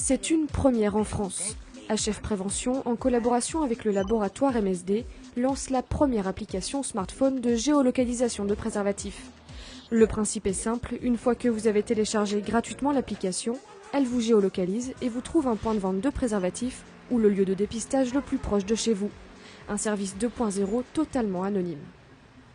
C'est une première en France. HF Prévention, en collaboration avec le laboratoire MSD, lance la première application smartphone de géolocalisation de préservatifs. Le principe est simple, une fois que vous avez téléchargé gratuitement l'application, elle vous géolocalise et vous trouve un point de vente de préservatifs ou le lieu de dépistage le plus proche de chez vous. Un service 2.0 totalement anonyme.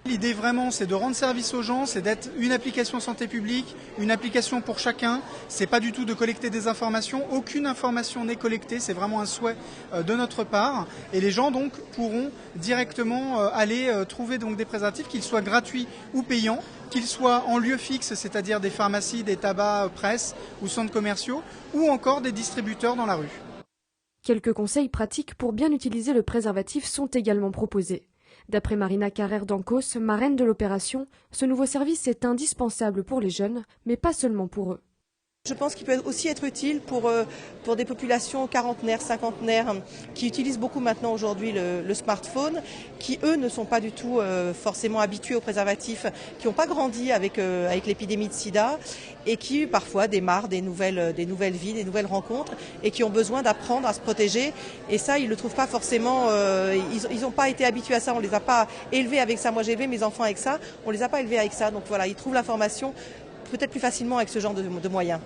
L'idée vraiment, c'est de rendre service aux gens, c'est d'être une application santé publique, une application pour chacun. C'est pas du tout de collecter des informations, aucune information n'est collectée, c'est vraiment un souhait de notre part. Et les gens donc pourront directement aller trouver donc des préservatifs, qu'ils soient gratuits ou payants, qu'ils soient en lieu fixe, c'est-à-dire des pharmacies, des tabacs, presse ou centres commerciaux, ou encore des distributeurs dans la rue. Quelques conseils pratiques pour bien utiliser le préservatif sont également proposés. D'après Marina Carrère d'Ancos, marraine de l'opération, ce nouveau service est indispensable pour les jeunes, mais pas seulement pour eux. Je pense qu'il peut aussi être utile pour des populations quarantenaires, cinquantenaires, qui utilisent beaucoup maintenant aujourd'hui le smartphone, qui eux ne sont pas du tout forcément habitués aux préservatifs, qui n'ont pas grandi avec l'épidémie de sida et qui parfois démarrent des nouvelles vies, des nouvelles rencontres et qui ont besoin d'apprendre à se protéger. Et ça, ils ne le trouvent pas forcément, ils n'ont pas été habitués à ça, on ne les a pas élevés avec ça. Moi j'ai élevé mes enfants avec ça, on ne les a pas élevés avec ça. Donc voilà, ils trouvent l'information peut-être plus facilement avec ce genre de moyens.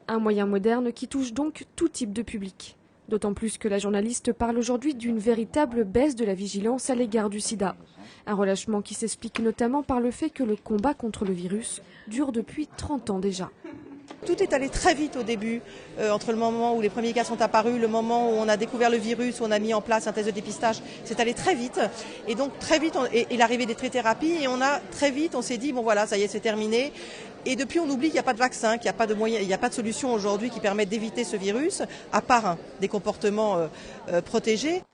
Un moyen moderne qui touche donc tout type de public. D'autant plus que la journaliste parle aujourd'hui d'une véritable baisse de la vigilance à l'égard du sida. Un relâchement qui s'explique notamment par le fait que le combat contre le virus dure depuis 30 ans déjà. Tout est allé très vite au début, entre le moment où les premiers cas sont apparus, le moment où on a découvert le virus, où on a mis en place un test de dépistage, c'est allé très vite. Et donc très vite, et l'arrivée des thérapies, et on s'est dit, bon voilà, ça y est, c'est terminé. Et depuis, on oublie qu'il n'y a pas de vaccin, qu'il n'y a pas de moyen, il n'y a pas de solution aujourd'hui qui permette d'éviter ce virus, à part des comportements protégés.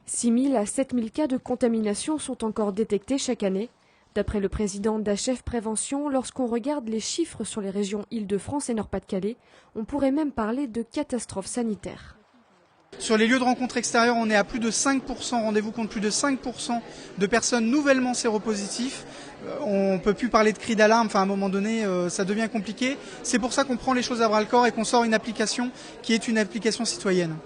6 000 à 7 000 cas de contamination sont encore détectés chaque année. D'après le président d'HF Prévention, lorsqu'on regarde les chiffres sur les régions Île-de-France et Nord-Pas-de-Calais, on pourrait même parler de catastrophe sanitaire. Sur les lieux de rencontre extérieurs, on est à plus de 5%, rendez-vous compte, plus de 5% de personnes nouvellement séropositifs. On ne peut plus parler de cri d'alarme, à un moment donné, ça devient compliqué. C'est pour ça qu'on prend les choses à bras-le-corps et qu'on sort une application qui est une application citoyenne.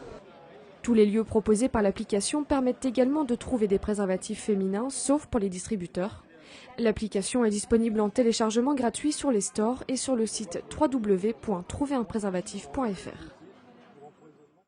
Tous les lieux proposés par l'application permettent également de trouver des préservatifs féminins, sauf pour les distributeurs. L'application est disponible en téléchargement gratuit sur les stores et sur le site www.trouverunpréservatif.fr.